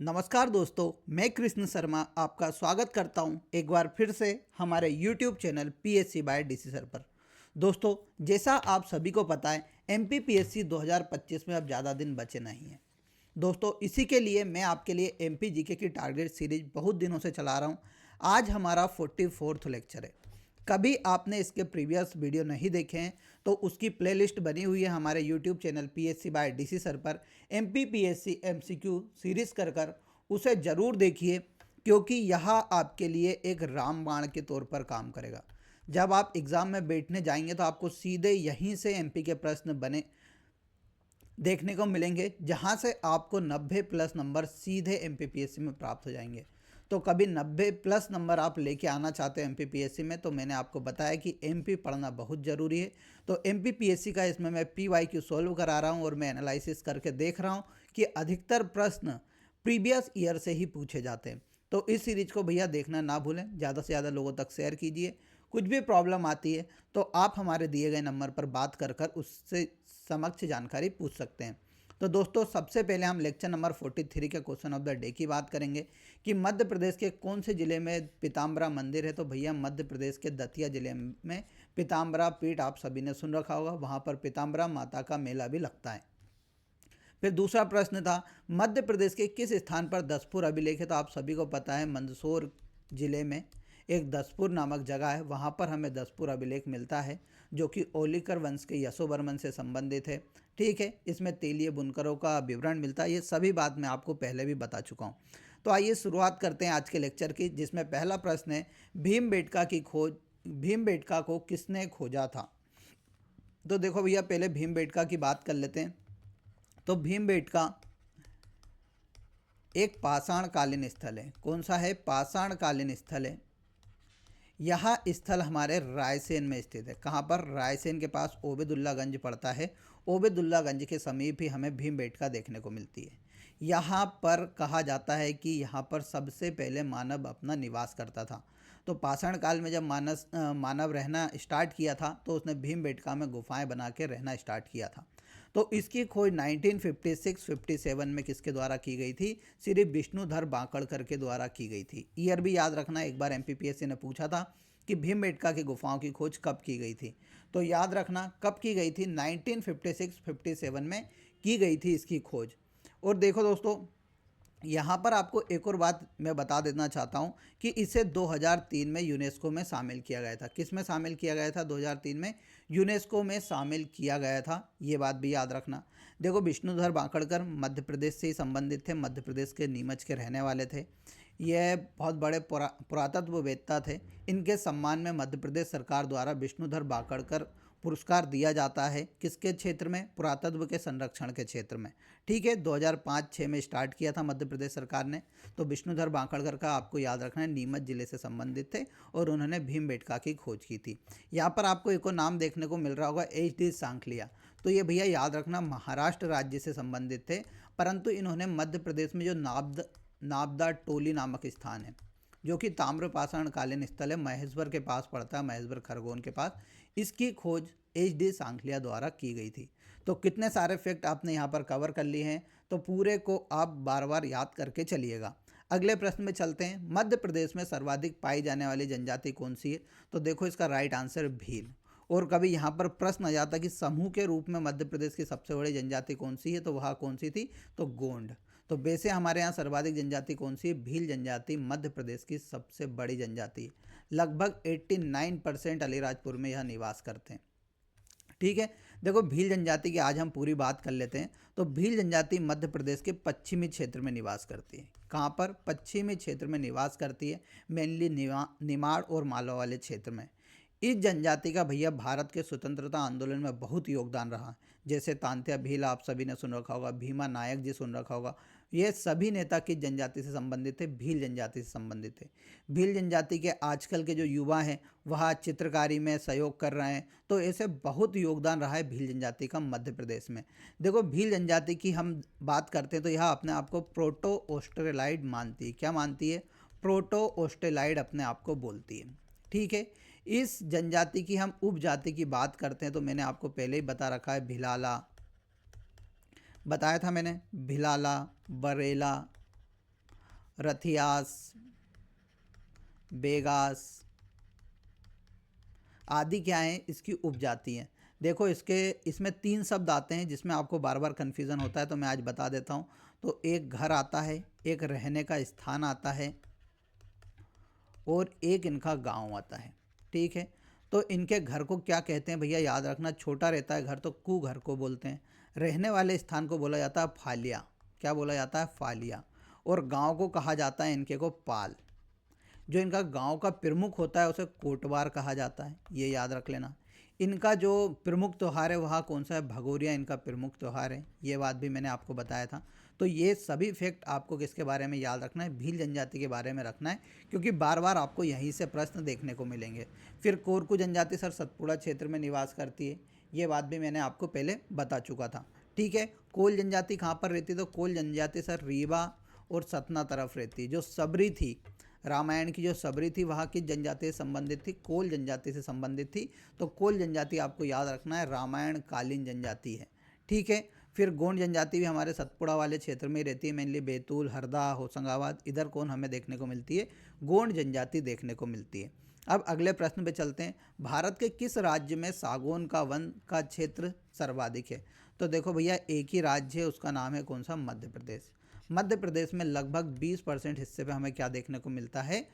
नमस्कार दोस्तों, मैं कृष्ण शर्मा आपका स्वागत करता हूं एक बार फिर से हमारे YouTube channel PSC by DC sir पर। दोस्तों, जैसा आप सभी को पता है MPPSC 2025 में अब ज़्यादा दिन बचे नहीं हैं। दोस्तों, इसी के लिए मैं आपके लिए MP जीके की टारगेट सीरीज बहुत दिनों से चला रहा हूं। आज हमारा 44वां लेक्चर है। कभी आपने इसके प्रीवियस वीडियो नहीं देखे हैं तो उसकी प्लेलिस्ट बनी हुई है हमारे YouTube channel PSC by DC sir पर। MPPSC MCQ सीरीज़ कर उसे ज़रूर देखिए, क्योंकि यह आपके लिए एक रामबाण के तौर पर काम करेगा। जब आप एग्ज़ाम में बैठने जाएंगे तो आपको सीधे यहीं से MP के प्रश्न बने देखने को मिलेंगे, जहां से आपको 90 प्लस नंबर सीधे MPPSC में प्राप्त हो जाएंगे। तो कभी 90 प्लस नंबर आप लेके आना चाहते हो MPPSC में, तो मैंने आपको बताया कि MP पढ़ना बहुत ज़रूरी है। तो MPPSC का इसमें मैं PYQ सॉल्व करा रहा हूँ और मैं एनालिसिस करके देख रहा हूँ कि अधिकतर प्रश्न प्रीवियस ईयर से ही पूछे जाते हैं। तो इस सीरीज को भैया देखना ना भूलें, ज़्यादा से ज़्यादा लोगों तक शेयर कीजिए। कुछ भी प्रॉब्लम आती है तो आप हमारे दिए गए नंबर पर बात कर उससे समक्ष जानकारी पूछ सकते हैं। तो दोस्तों, सबसे पहले हम लेक्चर नंबर 43 के क्वेश्चन ऑफ द डे की बात करेंगे कि मध्य प्रदेश के कौन से ज़िले में पीताम्बरा मंदिर है। तो भैया मध्य प्रदेश के दतिया ज़िले में पीताम्बरा पीठ आप सभी ने सुन रखा होगा, वहाँ पर पीताम्बरा माता का मेला भी लगता है। फिर दूसरा प्रश्न था, मध्य प्रदेश के किस स्थान पर दसपुर अभिलेख है। तो आप सभी को पता है मंदसौर जिले में एक दसपुर नामक जगह है, वहाँ पर हमें दसपुर अभिलेख मिलता है, जो कि ओलिकर वंश के यशोवर्मन से संबंधित है। ठीक है, इसमें तेलीय बुनकरों का विवरण मिलता है। ये सभी बात मैं आपको पहले भी बता चुका हूँ। तो आइए शुरुआत करते हैं आज के लेक्चर की, जिसमें पहला प्रश्न है, भीमबेटका को किसने खोजा था। तो देखो भैया, पहले भीमबेटका की बात कर लेते हैं। तो भीमबेटका एक पाषाणकालीन स्थल है। कौन सा है? पाषाणकालीन स्थल है। यह स्थल हमारे रायसेन में स्थित है। कहाँ पर? रायसेन के पास ओबेदुल्लागंज पड़ता है। ओबेदुल्लागंज के समीप ही हमें भीमबेटका देखने को मिलती है। यहाँ पर कहा जाता है कि यहाँ पर सबसे पहले मानव अपना निवास करता था। तो पाषाण काल में जब मानव रहना स्टार्ट किया था तो उसने भीमबेटका में गुफाएं बना के रहना स्टार्ट किया था। तो इसकी खोज 1956-57 में किसके द्वारा की गई थी? श्री विष्णुधर बांकड़कर के द्वारा की गई थी। ईयर भी याद रखना, एक बार MPPSC ने पूछा था कि भीमबेटका की गुफाओं की खोज कब की गई थी। तो याद रखना कब की गई थी, 1956-57 में की गई थी इसकी खोज। और देखो दोस्तों, यहाँ पर आपको एक और बात मैं बता देना चाहता हूँ कि इसे 2003 में यूनेस्को में शामिल किया गया था। किस में शामिल किया गया था? 2003 में यूनेस्को में शामिल किया गया था। ये बात भी याद रखना। देखो, विष्णुधर बांकड़कर मध्य प्रदेश से ही संबंधित थे, मध्य प्रदेश के नीमच के रहने वाले थे। यह बहुत बड़े पुरातत्ववेत्ता थे। इनके सम्मान में मध्य प्रदेश सरकार द्वारा विष्णुधर बांकड़कर पुरस्कार दिया जाता है। किसके क्षेत्र में? पुरातत्व के संरक्षण के क्षेत्र में। ठीक है, 2005-06 में स्टार्ट किया था मध्य प्रदेश सरकार ने। तो विष्णुधर बांकड़कर का आपको याद रखना है, नीमच जिले से संबंधित थे और उन्होंने भीमबेटका की खोज की थी। यहाँ पर आपको एक और नाम देखने को मिल रहा होगा, HD सांखलिया। तो ये भैया याद रखना महाराष्ट्र राज्य से संबंधित थे, परंतु इन्होंने मध्य प्रदेश में जो नाबदा टोली नामक स्थान है, जो कि ताम्रपाषाण कालीन स्थल है, महेश्वर के पास पड़ता है, महेश्वर खरगोन के पास, इसकी खोज HD सांखलिया द्वारा की गई थी। तो कितने सारे फैक्ट आपने यहाँ पर कवर कर लिए हैं, तो पूरे को आप बार बार याद करके चलिएगा। अगले प्रश्न में चलते हैं। मध्य प्रदेश में सर्वाधिक पाई जाने वाली जनजाति कौन सी है? तो देखो, इसका राइट आंसर भील। और कभी यहाँ पर प्रश्न आ जाता कि समूह के रूप में मध्य प्रदेश की सबसे बड़ी जनजाति कौन सी है, तो वह कौन सी थी? तो गोंड। तो वैसे हमारे यहाँ सर्वाधिक जनजाति कौन सी है? भील जनजाति मध्य प्रदेश की सबसे बड़ी जनजाति है। लगभग 89% अलीराजपुर में यह निवास करते हैं। ठीक है, देखो, भील जनजाति की आज हम पूरी बात कर लेते हैं। तो भील जनजाति मध्य प्रदेश के पश्चिमी क्षेत्र में निवास करती है। कहाँ पर? पश्चिमी क्षेत्र में निवास करती है, मेनली निमाड़ और मालवा वाले क्षेत्र में। इस जनजाति का भैया भारत के स्वतंत्रता आंदोलन में बहुत योगदान रहा। जैसे तांत्या भील आप सभी ने सुन रखा होगा, भीमा नायक जी सुन रखा होगा। ये सभी नेता किस जनजाति से संबंधित थे? भील जनजाति से संबंधित थे। भील जनजाति के आजकल के जो युवा हैं वह चित्रकारी में सहयोग कर रहे हैं। तो ऐसे बहुत योगदान रहा है भील जनजाति का मध्य प्रदेश में। देखो, भील जनजाति की हम बात करते हैं तो यह अपने आप को प्रोटो ऑस्ट्रेलाइड मानती है। क्या मानती है? प्रोटो ऑस्ट्रेलाइड अपने आप को बोलती है। ठीक है, इस जनजाति की हम उपजाति की बात करते हैं तो मैंने आपको पहले ही बता रखा है, भिलाला बताया था मैंने, भिलाला, बरेला, रथियास, बेगास आदि क्या हैं, इसकी उपजाति हैं। देखो इसमें 3 शब्द आते हैं जिसमें आपको बार बार कन्फ्यूज़न होता है, तो मैं आज बता देता हूँ। तो एक घर आता है, एक रहने का स्थान आता है और एक इनका गांव आता है। ठीक है, तो इनके घर को क्या कहते हैं भैया, याद रखना, छोटा रहता है घर तो कु घर को बोलते हैं। रहने वाले स्थान को बोला जाता है फालिया। क्या बोला जाता है, फालिया। और गांव को कहा जाता है इनके को पाल। जो इनका गांव का प्रमुख होता है उसे कोटवार कहा जाता है, ये याद रख लेना। इनका जो प्रमुख त्यौहार है वहाँ कौन सा है, भगोरिया इनका प्रमुख त्यौहार है, ये बात भी मैंने आपको बताया था। तो ये सभी फैक्ट आपको किसके बारे में याद रखना है, भील जनजाति के बारे में रखना है, क्योंकि बार बार आपको यहीं से प्रश्न देखने को मिलेंगे। फिर कोरकू जनजाति सर सतपुड़ा क्षेत्र में निवास करती है, ये बात भी मैंने आपको पहले बता चुका था। ठीक है, कोल जनजाति कहाँ पर रहती है, तो कोल जनजाति सर रीवा और सतना तरफ रहती है। जो सबरी थी, रामायण की जो सबरी थी वहाँ किस जनजाति से संबंधित थी, कोल जनजाति से संबंधित थी। तो कोल जनजाति आपको याद रखना है, रामायण कालीन जनजाति है। ठीक है, फिर गोंड जनजाति भी हमारे सतपुड़ा वाले क्षेत्र में रहती है, मेनली बैतूल, हरदा, होशंगाबाद, इधर कौन हमें देखने को मिलती है, गोंड जनजाति देखने को मिलती है। अब अगले प्रश्न पे चलते हैं, भारत के किस राज्य में सागौन का वन का क्षेत्र सर्वाधिक है। तो देखो भैया एक ही राज्य है, उसका नाम है कौन सा, मध्य प्रदेश। मध्य प्रदेश में लगभग 20% हिस्से पे हमें क्या देखने को मिलता है,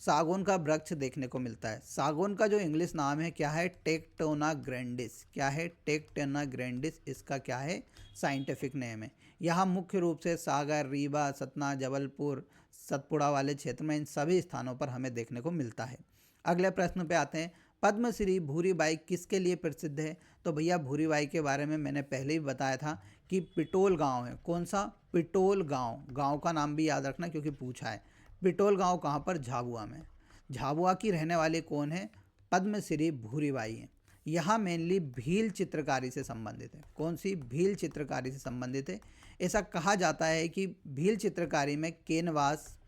सागौन का वृक्ष देखने को मिलता है। सागौन का जो इंग्लिश नाम है क्या है, टेक्टोना ग्रैंडिस। क्या है, टेक्टोना ग्रैंडिस इसका क्या है, साइंटिफिक नेम है। यहाँ मुख्य रूप से सागर, रीवा, सतना, जबलपुर, सतपुड़ा वाले क्षेत्र में इन सभी स्थानों पर हमें देखने को मिलता है। अगले प्रश्न पे आते हैं, पद्मश्री भूरीबाई किसके लिए प्रसिद्ध है। तो भैया भूरीबाई के बारे में मैंने पहले ही बताया था कि पिटोल गांव है, कौन सा, पिटोल गांव। गांव का नाम भी याद रखना क्योंकि पूछा है। पिटोल गांव कहाँ पर, झाबुआ में। झाबुआ की रहने वाले कौन है, पद्मश्री भूरीबाई हैं। यहाँ मेनली भील चित्रकारी से संबंधित है, कौन सी, भील चित्रकारी से संबंधित है। ऐसा कहा जाता है कि भील चित्रकारी में कैनवास,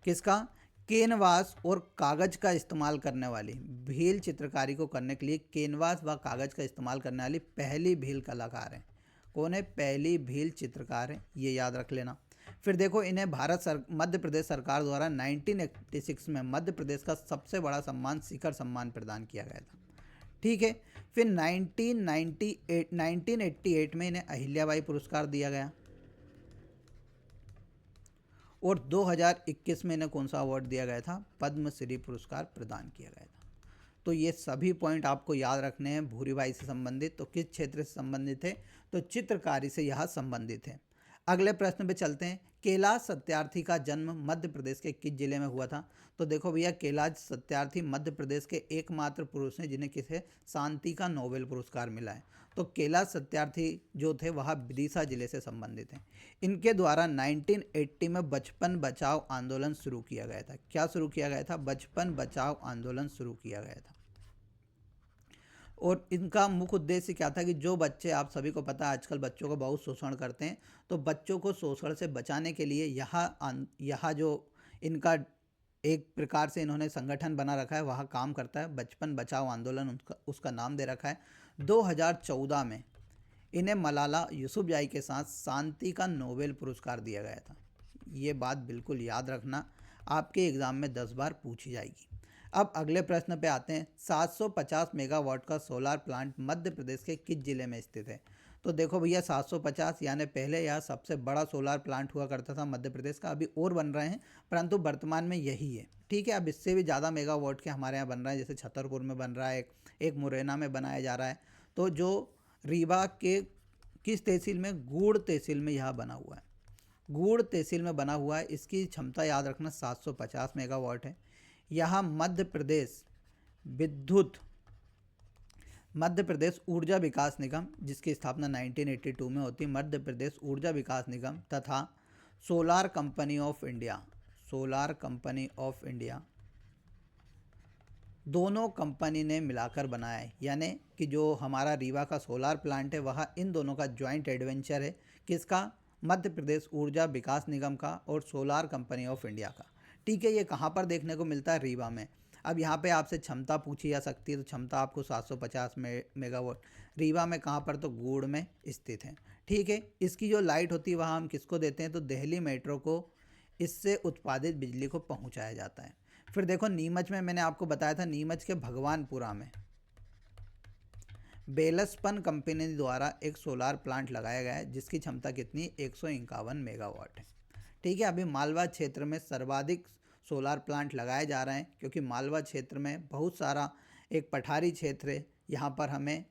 किसका, कैनवास और कागज़ का इस्तेमाल करने वाली, भील चित्रकारी को करने के लिए कैनवास व कागज़ का इस्तेमाल करने वाली पहली भील कलाकार है। कौन है, पहली भील चित्रकार है, ये याद रख लेना। फिर देखो इन्हें मध्य प्रदेश सरकार द्वारा 1986 में मध्य प्रदेश का सबसे बड़ा सम्मान शिखर सम्मान प्रदान किया गया था। ठीक है, फिर 1988 में इन्हें अहिल्याबाई पुरस्कार दिया गया और 2021 में इन्हें कौन सा अवार्ड दिया गया था, पद्मश्री पुरस्कार प्रदान किया गया था। तो ये सभी पॉइंट आपको याद रखने हैं भूरीबाई से संबंधित। तो किस क्षेत्र से संबंधित है, तो चित्रकारी से यह संबंधित है। अगले प्रश्न पे चलते हैं, कैलाश सत्यार्थी का जन्म मध्य प्रदेश के किस जिले में हुआ था। तो देखो भैया कैलाश सत्यार्थी मध्य प्रदेश के एकमात्र पुरुष हैं जिन्हें किसे, शांति का नोबेल पुरस्कार मिला है। तो कैलाश सत्यार्थी जो थे वह विदिशा जिले से संबंधित हैं। इनके द्वारा 1980 में बचपन बचाओ आंदोलन शुरू किया गया था। क्या शुरू किया गया था, बचपन बचाओ आंदोलन शुरू किया गया था। और इनका मुख्य उद्देश्य क्या था कि जो बच्चे, आप सभी को पता है आजकल बच्चों को बहुत शोषण करते हैं, तो बच्चों को शोषण से बचाने के लिए यहाँ जो इनका एक प्रकार से इन्होंने संगठन बना रखा है वह काम करता है, बचपन बचाओ आंदोलन उसका नाम दे रखा है। 2014 में इन्हें मलाला यूसुफजई के साथ शांति का नोबेल पुरस्कार दिया गया था। ये बात बिल्कुल याद रखना, आपके एग्ज़ाम में 10 बार पूछी जाएगी। अब अगले प्रश्न पे आते हैं, 750 मेगावाट का सोलार प्लांट मध्य प्रदेश के किस जिले में स्थित है। तो देखो भैया 750 यानी पहले यह सबसे बड़ा सोलार प्लांट हुआ करता था मध्य प्रदेश का, अभी और बन रहे हैं परंतु वर्तमान में यही है। ठीक है, अब इससे भी ज़्यादा मेगावाट के हमारे यहाँ बन रहा है, जैसे छतरपुर में बन रहा है, एक मुरैना में बनाया जा रहा है। तो जो रीवा के किस तहसील में, गूढ़ तहसील में यह बना हुआ है, गूढ़ तहसील में बना हुआ है। इसकी क्षमता याद रखना 750 मेगावाट है। यहाँ मध्य प्रदेश ऊर्जा विकास निगम, जिसकी स्थापना 1982 में होती है, मध्य प्रदेश ऊर्जा विकास निगम तथा सोलार कंपनी ऑफ इंडिया दोनों कंपनी ने मिलाकर बनाया है। यानी कि जो हमारा रीवा का सोलार प्लांट है वह इन दोनों का जॉइंट एडवेंचर है, किसका, मध्य प्रदेश ऊर्जा विकास निगम का और सोलार कंपनी ऑफ इंडिया का। ठीक है, ये कहाँ पर देखने को मिलता है, रीवा में। अब यहाँ पे आपसे क्षमता पूछी जा सकती है, तो क्षमता आपको 750 मेगावाट, रीवा में कहाँ पर, तो गूढ़ में स्थित है। ठीक ठीक है। इसकी जो लाइट होती है वहाँ हम किसको देते हैं, तो दिल्ली मेट्रो को इससे उत्पादित बिजली को पहुँचाया जाता है। फिर देखो नीमच में मैंने आपको बताया था, नीमच के भगवानपुरा में बेलसपन कंपनी द्वारा एक सोलार प्लांट लगाया गया है जिसकी क्षमता कितनी, 151 मेगावाट है। ठीक है। अभी मालवा क्षेत्र में सर्वाधिक सोलार प्लांट लगाए जा रहे हैं क्योंकि मालवा क्षेत्र में बहुत सारा एक पठारी क्षेत्र है, यहाँ पर हमें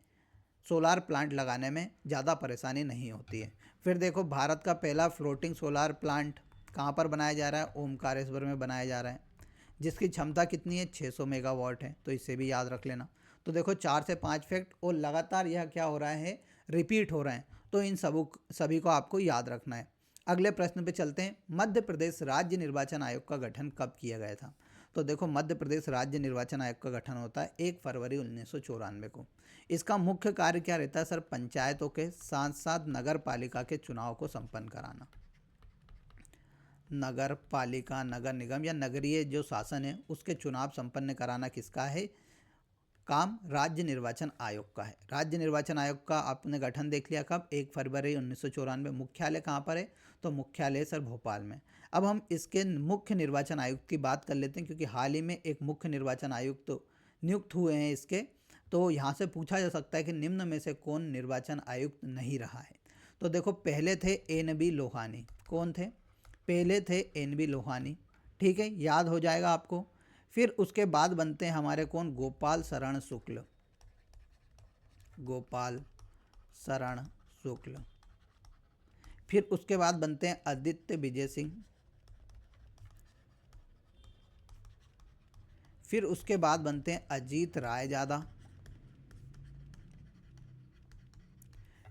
सोलार प्लांट लगाने में ज़्यादा परेशानी नहीं होती है। फिर देखो भारत का पहला फ्लोटिंग सोलार प्लांट कहाँ पर बनाया जा रहा है, ओमकारेश्वर में बनाया जा रहा है जिसकी क्षमता कितनी है, 600 मेगावाट है। तो इसे भी याद रख लेना। तो देखो 4 से 5 फैक्ट और लगातार यह क्या हो रहा है, रिपीट हो रहे हैं, तो इन सभी को आपको याद रखना है। अगले प्रश्न पे चलते हैं। मध्य प्रदेश राज्य निर्वाचन आयोग का गठन कब किया गया था। तो देखो मध्य प्रदेश राज्य निर्वाचन आयोग का गठन होता है 1 फरवरी 1994 को। इसका मुख्य कार्य क्या रहता है सर, पंचायतों के साथ साथ नगर पालिका के चुनाव को संपन्न कराना। नगर पालिका, नगर निगम या नगरीय जो शासन है उसके चुनाव संपन्न कराना किसका है, काम राज्य निर्वाचन आयोग का है। राज्य निर्वाचन आयोग का आपने गठन देख लिया कब, 1 फरवरी 1994। मुख्यालय कहाँ पर है, तो मुख्यालय सर भोपाल में। अब हम इसके मुख्य निर्वाचन आयुक्त की बात कर लेते हैं क्योंकि हाल ही में एक मुख्य निर्वाचन आयुक्त तो नियुक्त हुए हैं इसके। तो यहाँ से पूछा जा सकता है कि निम्न में से कौन निर्वाचन आयुक्त नहीं रहा है। तो देखो पहले थे NB लोहानी। कौन थे, पहले थे NB लोहानी। ठीक है, याद हो जाएगा आपको। फिर उसके बाद बनते हैं हमारे कौन, गोपाल शरण शुक्ल। गोपाल शरण शुक्ल। फिर उसके बाद बनते हैं आदित्य विजय सिंह। फिर उसके बाद बनते हैं अजीत राय ज़्यादा।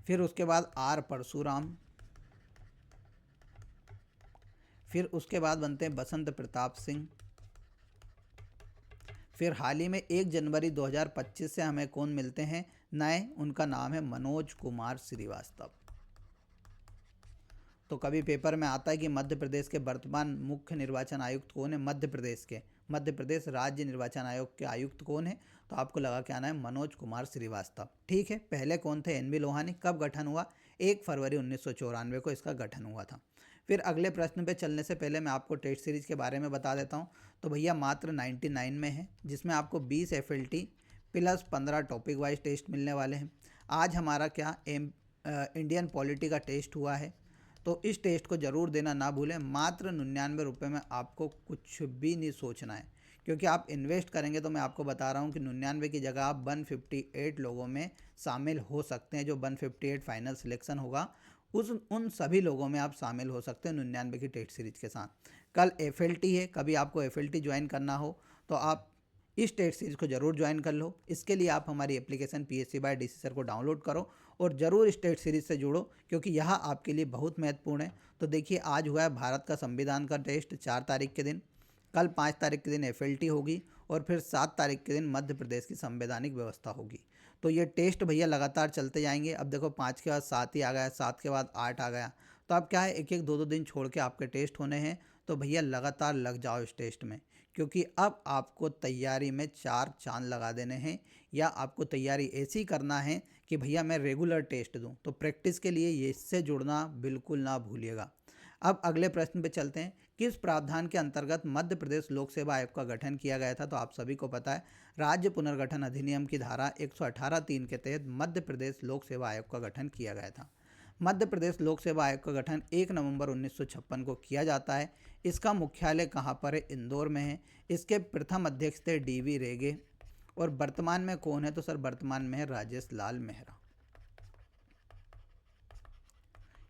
फिर उसके बाद R परशुराम। फिर उसके बाद बनते हैं बसंत प्रताप सिंह। फिर हाल ही में 1 जनवरी 2025 से हमें कौन मिलते हैं नए, उनका नाम है मनोज कुमार श्रीवास्तव। तो कभी पेपर में आता है कि मध्य प्रदेश के वर्तमान मुख्य निर्वाचन आयुक्त कौन है, मध्य प्रदेश राज्य निर्वाचन आयोग के आयुक्त कौन है, तो आपको लगा के आना है मनोज कुमार श्रीवास्तव। ठीक है। पहले कौन थे, NB लोहानी। कब गठन हुआ, 1 फरवरी 1994 को इसका गठन हुआ था। फिर अगले प्रश्न पे चलने से पहले मैं आपको टेस्ट सीरीज के बारे में बता देता हूँ। तो भैया मात्र 99 में है जिसमें आपको 20 FLT plus 15 topic wise test मिलने वाले हैं। आज हमारा क्या इंडियन पॉलिटी का टेस्ट हुआ है, तो इस टेस्ट को ज़रूर देना ना भूलें। मात्र 99 रुपये में आपको कुछ भी नहीं सोचना है क्योंकि आप इन्वेस्ट करेंगे। तो मैं आपको बता रहा हूँ कि 99 की जगह आप 158 लोगों में शामिल हो सकते हैं। जो 158 फाइनल सिलेक्शन होगा उन सभी लोगों में आप शामिल हो सकते हैं 99 की टेस्ट सीरीज के साथ। कल FLT है, कभी आपको FLT ज्वाइन करना हो तो आप इस टेस्ट सीरीज को ज़रूर ज्वाइन कर लो। इसके लिए आप हमारी application PSC by DC sir को डाउनलोड करो और ज़रूर इस टेस्ट सीरीज से जुड़ो क्योंकि यह आपके लिए बहुत महत्वपूर्ण है। तो देखिए आज हुआ है भारत का संविधान का टेस्ट 4 तारीख के दिन, कल 5 तारीख के दिन FLT होगी और फिर 7 तारीख के दिन मध्य प्रदेश की संवैधानिक व्यवस्था होगी। तो ये टेस्ट भैया लगातार चलते जाएंगे। अब देखो 5 के बाद 7 ही आ गया, 7 के बाद 8 आ गया। तो अब क्या है, एक एक 2-2 दिन छोड़ के आपके टेस्ट होने हैं। तो भैया लगातार लग जाओ इस टेस्ट में क्योंकि अब आपको तैयारी में 4 चांद लगा देने हैं या आपको तैयारी ऐसी करना है कि भैया मैं रेगुलर टेस्ट दूं। तो प्रैक्टिस के लिए ये इससे जुड़ना बिल्कुल ना भूलिएगा। अब अगले प्रश्न पे चलते हैं। किस प्रावधान के अंतर्गत मध्य प्रदेश लोक सेवा आयोग का गठन किया गया था। तो आप सभी को पता है राज्य पुनर्गठन अधिनियम की धारा 118(3) के तहत मध्य प्रदेश लोक सेवा आयोग का गठन किया गया था। मध्य प्रदेश लोक सेवा आयोग का गठन 1 नवंबर 1956 को किया जाता है। इसका मुख्यालय कहाँ पर है, इंदौर में है। इसके प्रथम अध्यक्ष थे DV रेगे और वर्तमान में कौन है, तो सर वर्तमान में है राजेश लाल मेहरा।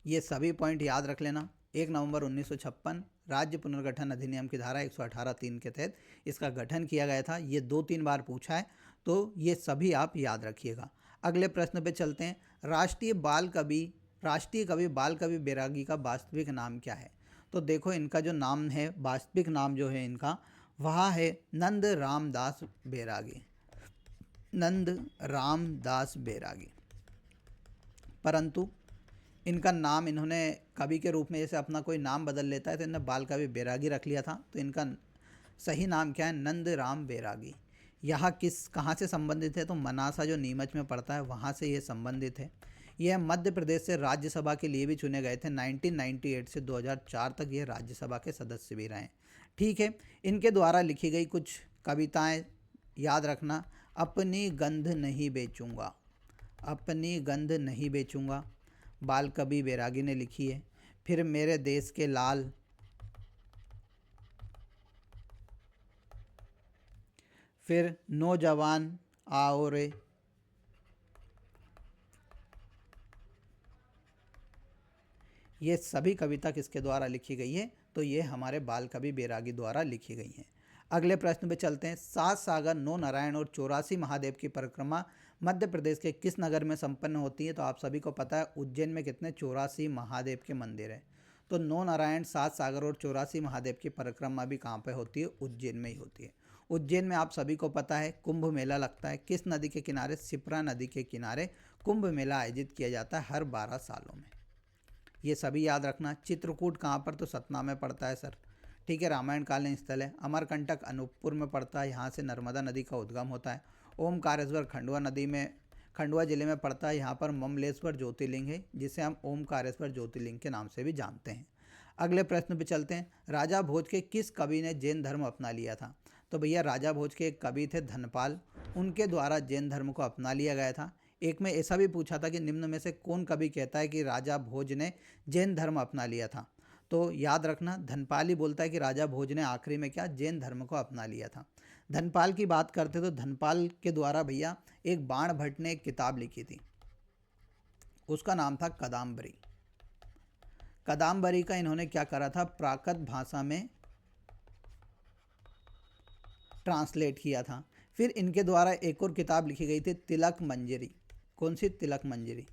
ये सभी पॉइंट याद रख लेना। 1 नवंबर 1956 राज्य पुनर्गठन अधिनियम की धारा 118(3) के तहत इसका गठन किया गया था। ये 2-3 बार पूछा है तो ये सभी आप याद रखिएगा। अगले प्रश्न पे चलते हैं। राष्ट्रीय कवि बाल कवि बैरागी का वास्तविक नाम क्या है। तो देखो इनका जो नाम है, वास्तविक नाम जो है इनका, वह है नंद रामदास बैरागी। नंद रामदास बैरागी। परंतु इनका नाम इन्होंने कवि के रूप में जैसे अपना कोई नाम बदल लेता है तो इन्होंने बाल कवि बैरागी रख लिया था। तो इनका सही नाम क्या है, नंद राम बैरागी। यहाँ कहाँ से संबंधित है, तो मनासा जो नीमच में पड़ता है वहाँ से ये संबंधित है। यह मध्य प्रदेश से राज्यसभा के लिए भी चुने गए थे। 1998 से 2004 तक ये राज्यसभा के सदस्य भी रहे। ठीक है, इनके द्वारा लिखी गई कुछ कविताएं याद रखना। अपनी गंध नहीं बेचूंगा, अपनी गंध नहीं बेचूंगा, बाल कवि बैरागी ने लिखी है। फिर मेरे देश के लाल, फिर नौजवान आओ रे, ये सभी कविता किसके द्वारा लिखी गई है? तो ये हमारे बाल कवि बैरागी द्वारा लिखी गई हैं। अगले प्रश्न पे चलते हैं। 7 सागर, 9 नारायण और 84 महादेव की परिक्रमा मध्य प्रदेश के किस नगर में संपन्न होती है? तो आप सभी को पता है उज्जैन में कितने 84 महादेव के मंदिर हैं। तो 9 नारायण, 7 सागर और 84 महादेव की परिक्रमा भी कहाँ पे होती है? उज्जैन में ही होती है। उज्जैन में आप सभी को पता है कुंभ मेला लगता है। किस नदी के किनारे? शिप्रा नदी के किनारे कुंभ मेला आयोजित किया जाता है हर 12 सालों में। ये सभी याद रखना। चित्रकूट कहाँ पर? तो सतना में पड़ता है सर। ठीक है, रामायण कालीन स्थल है। अमरकंटक अनूपपुर में पड़ता है, यहाँ से नर्मदा नदी का उद्गम होता है। ओमकारेश्वर खंडवा नदी में, खंडवा जिले में पड़ता है, यहाँ पर ममलेश्वर ज्योतिर्लिंग है जिसे हम ओमकारेश्वर ज्योतिर्लिंग के नाम से भी जानते हैं। अगले प्रश्न पे चलते हैं। राजा भोज के किस कवि ने जैन धर्म अपना लिया था? तो भैया राजा भोज के एक कवि थे धनपाल, उनके द्वारा जैन धर्म को अपना लिया गया था। एक में ऐसा भी पूछा था कि निम्न में से कौन कवि कहता है कि राजा भोज ने जैन धर्म अपना लिया था? तो याद रखना धनपाल ही बोलता है कि राजा भोज ने आखिरी में क्या? जैन धर्म को अपना लिया था। धनपाल की बात करते तो धनपाल के द्वारा भैया एक बाण भट्ट ने एक किताब लिखी थी, उसका नाम था कदाम्बरी। कदाम्बरी का इन्होंने क्या करा था? प्राकृत भाषा में ट्रांसलेट किया था। फिर इनके द्वारा एक और किताब लिखी गई थी तिलक मंजरी। कौन सी? तिलक मंजरी।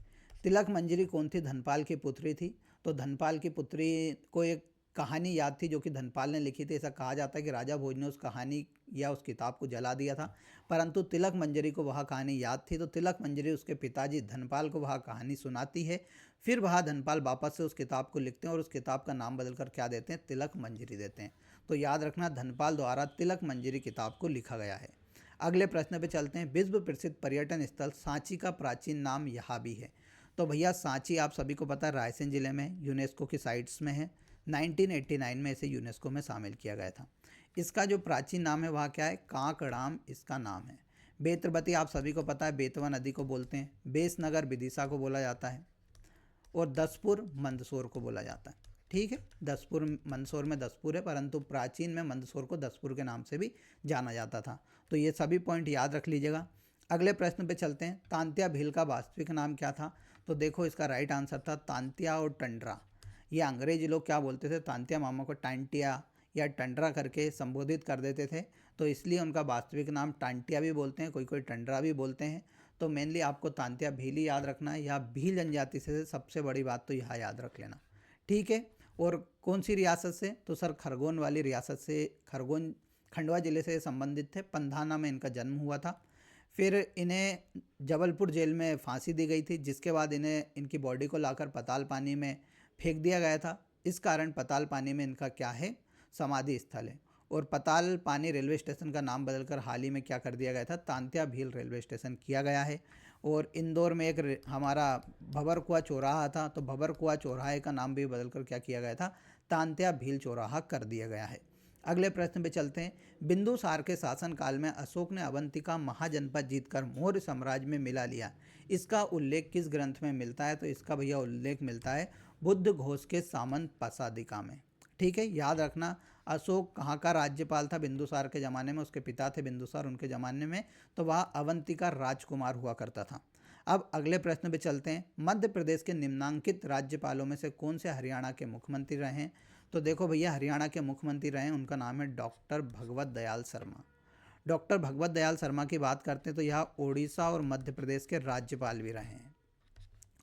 तिलक मंजरी कौन थी? धनपाल की पुत्री थी। तो धनपाल की पुत्री को एक कहानी याद थी जो कि धनपाल ने लिखी थी। ऐसा कहा जाता है कि राजा भोज ने उस कहानी या उस किताब को जला दिया था, परंतु तिलक मंजरी को वह कहानी याद थी। तो तिलक मंजरी उसके पिताजी धनपाल को वह कहानी सुनाती है। फिर वह धनपाल वापस से उस किताब को लिखते हैं और उस किताब का नाम बदलकर क्या देते हैं? तिलक मंजरी देते हैं। तो याद रखना धनपाल द्वारा तिलक मंजरी किताब को लिखा गया है। अगले प्रश्न पे चलते हैं। विश्व प्रसिद्ध पर्यटन स्थल सांची का प्राचीन नाम यहाँ भी है। तो भैया सांची आप सभी को पता है रायसेन जिले में यूनेस्को की साइट्स में है। 1989 में इसे यूनेस्को में शामिल किया गया था। इसका जो प्राचीन नाम है वह क्या है? कांकड़ाम इसका नाम है। बेतरबती आप सभी को पता है बेतवा नदी को बोलते हैं। बेसनगर विदिशा को बोला जाता है और दसपुर मंदसौर को बोला जाता है। ठीक है, दसपुर मंदसौर में दसपुर है, परंतु प्राचीन में मंदसौर को दसपुर के नाम से भी जाना जाता था। तो ये सभी पॉइंट याद रख लीजिएगा। अगले प्रश्न पे चलते हैं। तांत्या भील का वास्तविक नाम क्या था? तो देखो इसका राइट आंसर था तांत्या और टंडरा। ये अंग्रेजी लोग क्या बोलते थे? तांत्या मामा को टांटिया या टंडरा करके संबोधित कर देते थे, तो इसलिए उनका वास्तविक नाम टांटिया भी बोलते हैं, कोई कोई टंडरा भी बोलते हैं। तो मेनली आपको तांत्या भील ही याद रखना है। यह भील जनजाति से सबसे बड़ी बात तो यह याद रख लेना। ठीक है, और कौन सी रियासत से? तो सर खरगोन वाली रियासत से, खरगोन खंडवा जिले से संबंधित थे। पंधाना में इनका जन्म हुआ था। फिर इन्हें जबलपुर जेल में फांसी दी गई थी, जिसके बाद इन्हें इनकी बॉडी को लाकर पताल पानी में फेंक दिया गया था। इस कारण पताल पानी में इनका क्या है? समाधि स्थल है। और पताल पानी रेलवे स्टेशन का नाम बदलकर हाल ही में क्या कर दिया गया था? तांत्या भील रेलवे स्टेशन किया गया है। और इंदौर में एक हमारा भंवरकुआं चौराहा था, तो भंवरकुआं चौराहे का नाम भी बदलकर क्या किया गया था? तांत्या भील चौराहा कर दिया गया है। अगले प्रश्न पे चलते हैं। बिंदुसार के शासनकाल में अशोक ने अवंतिका महाजनपद जीतकर मौर्य साम्राज्य में मिला लिया। इसका उल्लेख किस ग्रंथ में मिलता है? तो इसका भैया उल्लेख मिलता है बुद्ध घोष के सामंत पसादिका में। ठीक है, याद रखना अशोक कहाँ का राज्यपाल था बिंदुसार के ज़माने में? उसके पिता थे बिंदुसार, उनके ज़माने में तो वह अवंतिका राजकुमार हुआ करता था। अब अगले प्रश्न पे चलते हैं। मध्य प्रदेश के निम्नांकित राज्यपालों में से कौन से हरियाणा के मुख्यमंत्री रहे हैं? तो देखो भैया हरियाणा के मुख्यमंत्री रहे, उनका नाम है डॉक्टर भगवत दयाल शर्मा। डॉक्टर भगवत दयाल शर्मा की बात करते हैं तो यह ओडिशा और मध्य प्रदेश के राज्यपाल भी रहे हैं।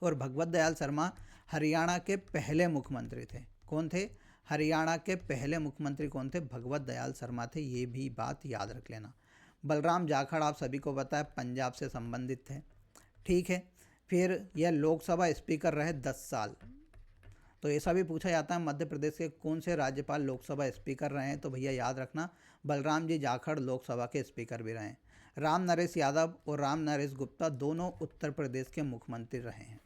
और भगवत दयाल शर्मा हरियाणा के पहले मुख्यमंत्री थे। कौन थे? हरियाणा के पहले मुख्यमंत्री कौन थे? भगवत दयाल शर्मा थे। ये भी बात याद रख लेना। बलराम जाखड़ आप सभी को पता है पंजाब से संबंधित थे। ठीक है, फिर यह लोकसभा स्पीकर रहे 10 साल। तो ऐसा भी पूछा जाता है मध्य प्रदेश के कौन से राज्यपाल लोकसभा स्पीकर रहे हैं? तो भैया याद रखना बलराम जी जाखड़ लोकसभा के स्पीकर भी रहे हैं। राम नरेश यादव और राम नरेश गुप्ता दोनों उत्तर प्रदेश के मुख्यमंत्री रहे हैं।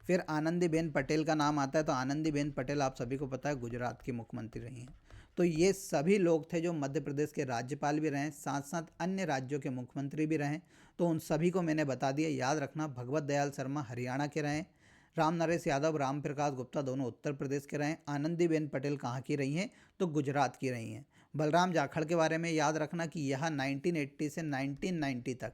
फिर आनंदीबेन पटेल का नाम आता है, तो आनंदीबेन पटेल आप सभी को पता है गुजरात की मुख्यमंत्री रही हैं। तो ये सभी लोग थे जो मध्य प्रदेश के राज्यपाल भी रहे, साथ साथ अन्य राज्यों के मुख्यमंत्री भी रहे। तो उन सभी को मैंने बता दिया। याद रखना, भगवत दयाल शर्मा हरियाणा के रहे, राम नरेश यादव, राम प्रकाश गुप्ता दोनों उत्तर प्रदेश के रहे, आनंदीबेन पटेल कहाँ की रही हैं, तो गुजरात की रही हैं। बलराम जाखड़ के बारे में याद रखना कि यह 1980 से 1990 तक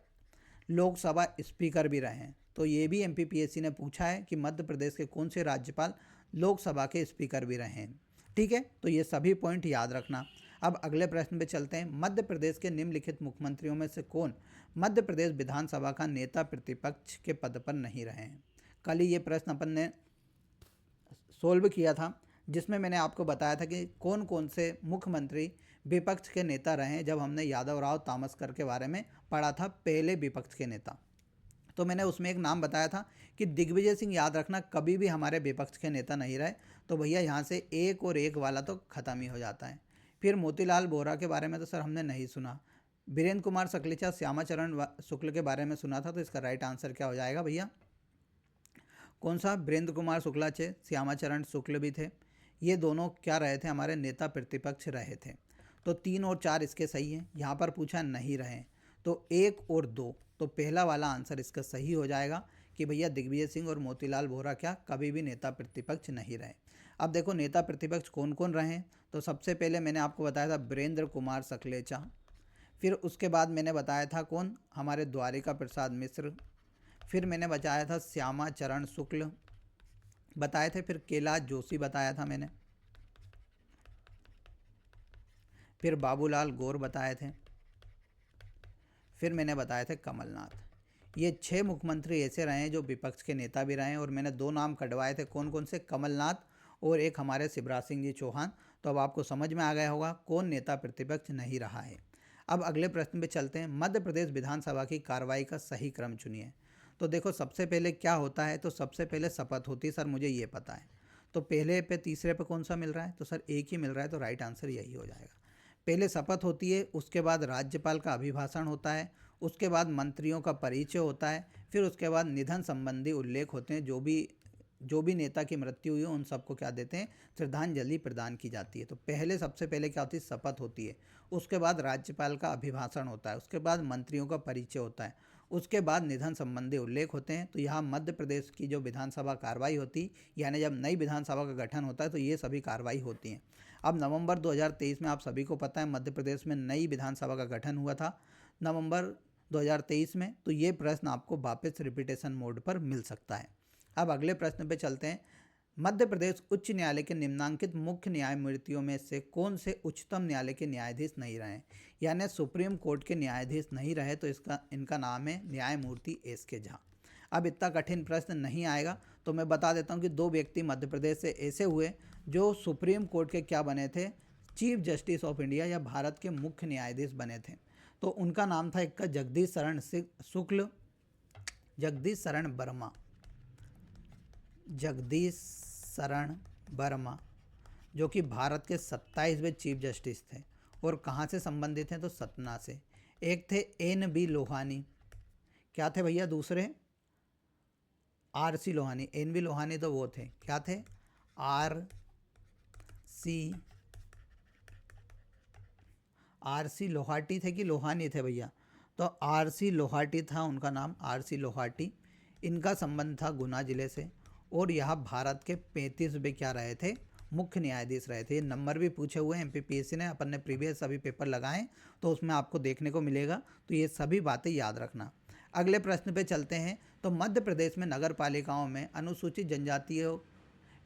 लोकसभा स्पीकर भी रहे हैं। तो ये भी एमपीपीएससी ने पूछा है कि मध्य प्रदेश के कौन से राज्यपाल लोकसभा के स्पीकर भी रहे हैं। ठीक है, तो ये सभी पॉइंट याद रखना। अब अगले प्रश्न पे चलते हैं। मध्य प्रदेश के निम्नलिखित मुख्यमंत्रियों में से कौन मध्य प्रदेश विधानसभा का नेता प्रतिपक्ष के पद पर नहीं रहे हैं? कल ही ये प्रश्न अपन ने सोल्व किया था, जिसमें मैंने आपको बताया था कि कौन कौन से मुख्यमंत्री विपक्ष के नेता रहे हैं, जब हमने यादव राव तामसकर के बारे में पढ़ा था, पहले विपक्ष के नेता। तो मैंने उसमें एक नाम बताया था कि दिग्विजय सिंह। याद रखना, कभी भी हमारे विपक्ष के नेता नहीं रहे। तो भैया यहाँ से एक और एक वाला तो ख़त्म ही हो जाता है। फिर मोतीलाल वोरा के बारे में तो सर हमने नहीं सुना। वीरेंद्र कुमार सकलेचा, श्यामाचरण शुक्ल के बारे में सुना था। तो इसका राइट आंसर क्या हो जाएगा भैया? कौन सा? वीरेंद्र कुमार शुक्ला थे, श्यामाचरण शुक्ल भी थे। ये दोनों क्या रहे थे? हमारे नेता प्रतिपक्ष रहे थे। तो 3 और 4 इसके सही हैं। यहाँ पर पूछा नहीं रहे, तो 1 और 2, तो पहला वाला आंसर इसका सही हो जाएगा कि भैया दिग्विजय सिंह और मोतीलाल वोरा क्या कभी भी नेता प्रतिपक्ष नहीं रहे। अब देखो नेता प्रतिपक्ष कौन कौन रहे। तो सबसे पहले मैंने आपको बताया था वीरेंद्र कुमार सकलेचा। फिर उसके बाद मैंने बताया था कौन? हमारे द्वारिका प्रसाद मिश्र। फिर मैंने बताया था श्यामाचरण शुक्ल बताए थे। फिर कैलाश जोशी बताया था मैंने। फिर बाबूलाल गौर बताए थे। फिर मैंने बताए थे कमलनाथ। ये 6 मुख्यमंत्री ऐसे रहे हैं जो विपक्ष के नेता भी रहे हैं। और मैंने 2 नाम कटवाए थे, कौन कौन से? कमलनाथ और एक हमारे शिवराज सिंह जी चौहान। तो अब आपको समझ में आ गया होगा कौन नेता प्रतिपक्ष नहीं रहा है। अब अगले प्रश्न पे चलते हैं। मध्य प्रदेश विधानसभा की कार्रवाई का सही क्रम चुनिए। तो देखो सबसे पहले क्या होता है? तो सबसे पहले शपथ होती है, सर मुझे ये पता है। तो पहले पे तीसरे पे कौन सा मिल रहा है? तो सर एक ही मिल रहा है। तो राइट आंसर यही हो जाएगा। पहले शपथ होती है, उसके बाद राज्यपाल का अभिभाषण होता है, उसके बाद मंत्रियों का परिचय होता है, फिर उसके बाद निधन संबंधी उल्लेख होते हैं। जो भी नेता की मृत्यु हुई है उन सबको क्या देते हैं? श्रद्धांजलि प्रदान की जाती है। तो पहले सबसे पहले क्या होती है? शपथ होती है। उसके बाद राज्यपाल का अभिभाषण होता है, उसके बाद मंत्रियों का परिचय होता है, उसके बाद निधन संबंधी उल्लेख होते हैं। तो यहाँ मध्य प्रदेश की जो विधानसभा कार्रवाई होती, यानी जब नई विधानसभा का गठन होता है, तो ये सभी कार्रवाई होती हैं। अब नवंबर 2023 में आप सभी को पता है मध्य प्रदेश में नई विधानसभा का गठन हुआ था नवंबर 2023 में। तो ये प्रश्न आपको वापस रिपीटेशन मोड पर मिल सकता है। अब अगले प्रश्न पे चलते हैं। मध्य प्रदेश उच्च न्यायालय के निम्नांकित मुख्य न्यायमूर्तियों में से कौन से उच्चतम न्यायालय के न्यायाधीश नहीं रहे? यानी सुप्रीम कोर्ट के न्यायाधीश नहीं रहे। तो इनका नाम है न्यायमूर्ति एस.के. झा। अब इतना कठिन प्रश्न नहीं आएगा, तो मैं बता देता हूँ कि 2 व्यक्ति मध्य प्रदेश से ऐसे हुए जो सुप्रीम कोर्ट के क्या बने थे? चीफ जस्टिस ऑफ इंडिया या भारत के मुख्य न्यायाधीश बने थे। तो उनका नाम था, एक का जगदीश शरण शुक्ल, जगदीश शरण वर्मा, जो कि भारत के 27वें चीफ जस्टिस थे। और कहाँ से संबंधित हैं? तो सतना से। एक थे एन.बी. लोहानी। क्या थे भैया दूसरे? आर.सी. लोहानी। एन.बी. लोहानी तो वो थे, क्या थे? आर.सी. लोहाटी थे कि लोहानी थे भैया? तो आर.सी. लोहाटी था उनका नाम, आर.सी. लोहाटी। इनका संबंध था गुना जिले से। और यह भारत के 35वें क्या रहे थे? मुख्य न्यायाधीश रहे थे। ये नंबर भी पूछे हुए हैं एमपीपीएससी ने, अपन ने प्रीवियस सभी पेपर लगाए तो उसमें आपको देखने को मिलेगा। तो ये सभी बातें याद रखना। अगले प्रश्न पे चलते हैं। तो मध्य प्रदेश में नगर पालिकाओं में अनुसूचित जनजातियों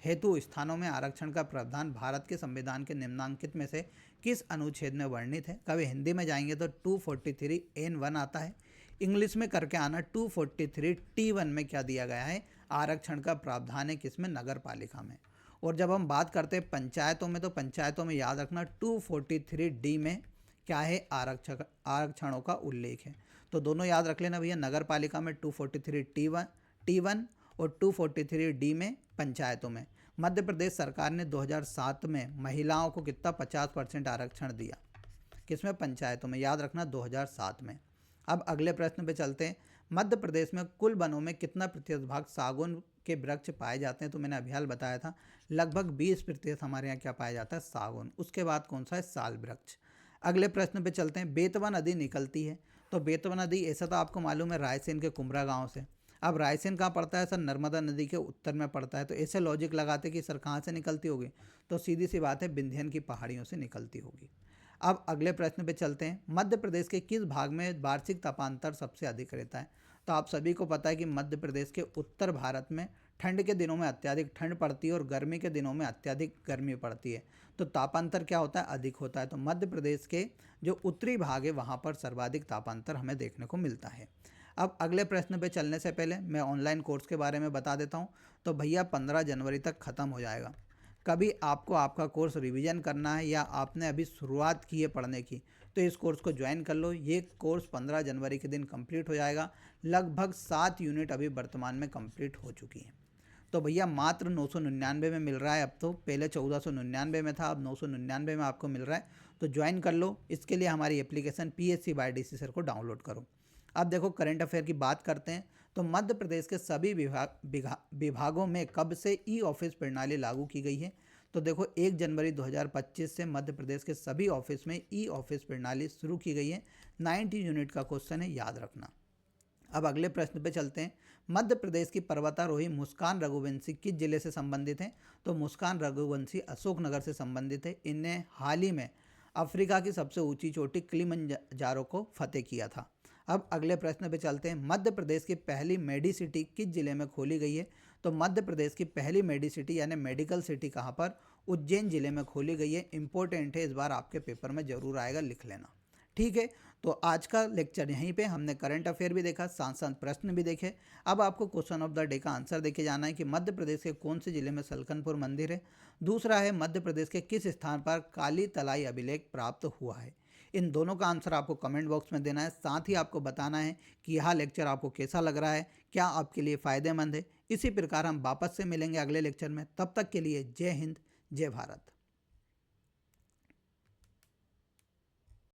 हेतु स्थानों में आरक्षण का प्रावधान भारत के संविधान के निम्नांकित में से किस अनुच्छेद में वर्णित है? कभी हिंदी में जाएंगे तो 243(n)(1) आता है। इंग्लिश में करके आना 243(t)(1) में क्या दिया गया है? आरक्षण का प्रावधान है किसमें? नगर पालिका में। और जब हम बात करते हैं पंचायतों में, तो पंचायतों में याद रखना 243(d) में क्या है? आरक्षणों का उल्लेख है। तो दोनों याद रख लेना भैया। नगर पालिका में 243(t)(1) और 243(d) में पंचायतों में। मध्य प्रदेश सरकार ने 2007 में महिलाओं को कितना 50% आरक्षण दिया? किसमें? पंचायतों में। याद रखना 2007 में। अब अगले प्रश्न पे चलते हैं। मध्य प्रदेश में कुल वनों में कितना प्रतिशत भाग सागौन के वृक्ष पाए जाते हैं, तो मैंने अभी हाल बताया था लगभग 20% हमारे यहाँ क्या पाया जाता है, सागौन। उसके बाद कौन सा है, साल वृक्ष। अगले प्रश्न पे चलते हैं। बेतवा नदी निकलती है, तो बेतवा नदी ऐसा तो आपको मालूम है रायसेन के कुमरा गांव से। अब रायसेन कहाँ पड़ता है सर, नर्मदा नदी के उत्तर में पड़ता है। तो ऐसे लॉजिक लगाते कि सर कहाँ से निकलती होगी, तो सीधी सी बात है विंध्यन की पहाड़ियों से निकलती होगी। अब अगले प्रश्न पे चलते हैं। मध्य प्रदेश के किस भाग में वार्षिक तापांतर सबसे अधिक रहता है। तो आप सभी को पता है कि मध्य प्रदेश के उत्तर भारत में ठंड के दिनों में अत्यधिक ठंड पड़ती है और गर्मी के दिनों में अत्यधिक गर्मी पड़ती है, तो तापांतर क्या होता है, अधिक होता है। तो मध्य प्रदेश के जो उत्तरी भाग है वहाँ पर सर्वाधिक तापांतर हमें देखने को मिलता है। अब अगले प्रश्न पे चलने से पहले मैं ऑनलाइन कोर्स के बारे में बता देता हूँ। तो भैया 15 जनवरी तक ख़त्म हो जाएगा। कभी आपको आपका कोर्स रिवीजन करना है या आपने अभी शुरुआत की है पढ़ने की, तो इस कोर्स को ज्वाइन कर लो। ये कोर्स 15 जनवरी के दिन कंप्लीट हो जाएगा। लगभग 7 यूनिट अभी वर्तमान में कंप्लीट हो चुकी हैं। तो भैया मात्र 999 में मिल रहा है। अब तो पहले 1499 में था, अब 999 में आपको मिल रहा है। तो ज्वाइन कर लो। इसके लिए हमारी application PSC by DC sir को डाउनलोड करो। अब देखो करंट अफेयर की बात करते हैं। तो मध्य प्रदेश के सभी विभागों में कब से ई ऑफिस प्रणाली लागू की गई है। तो देखो 1 जनवरी 2025 से मध्य प्रदेश के सभी ऑफिस में ई ऑफिस प्रणाली शुरू की गई है। 90 यूनिट का क्वेश्चन है, याद रखना। अब अगले प्रश्न पे चलते हैं। मध्य प्रदेश की पर्वतारोही मुस्कान रघुवंशी किस जिले से संबंधित हैं। तो मुस्कान रघुवंशी अशोकनगर से संबंधित है। इन्हें हाल ही में अफ्रीका की सबसे ऊंची चोटी किलिमंजारो को फतेह किया था। अब अगले प्रश्न पे चलते हैं। मध्य प्रदेश की पहली मेडिसिटी किस जिले में खोली गई है। तो मध्य प्रदेश की पहली मेडिसिटी यानी मेडिकल सिटी कहाँ पर, उज्जैन जिले में खोली गई है। इंपॉर्टेंट है, इस बार आपके पेपर में जरूर आएगा, लिख लेना। ठीक है, तो आज का लेक्चर यहीं पे हमने करंट अफेयर भी देखा, साथ साथ प्रश्न भी देखे। अब आपको क्वेश्चन ऑफ द डे का आंसर देके जाना है कि मध्य प्रदेश के कौन से जिले में सलकनपुर मंदिर है। दूसरा है मध्य प्रदेश के किस स्थान पर काली तलाई अभिलेख प्राप्त हुआ है। इन दोनों का आंसर आपको कमेंट बॉक्स में देना है। साथ ही आपको बताना है कि यह लेक्चर आपको कैसा लग रहा है, क्या आपके लिए फ़ायदेमंद है। इसी प्रकार हम वापस से मिलेंगे अगले लेक्चर में। तब तक के लिए जय हिंद, जय भारत।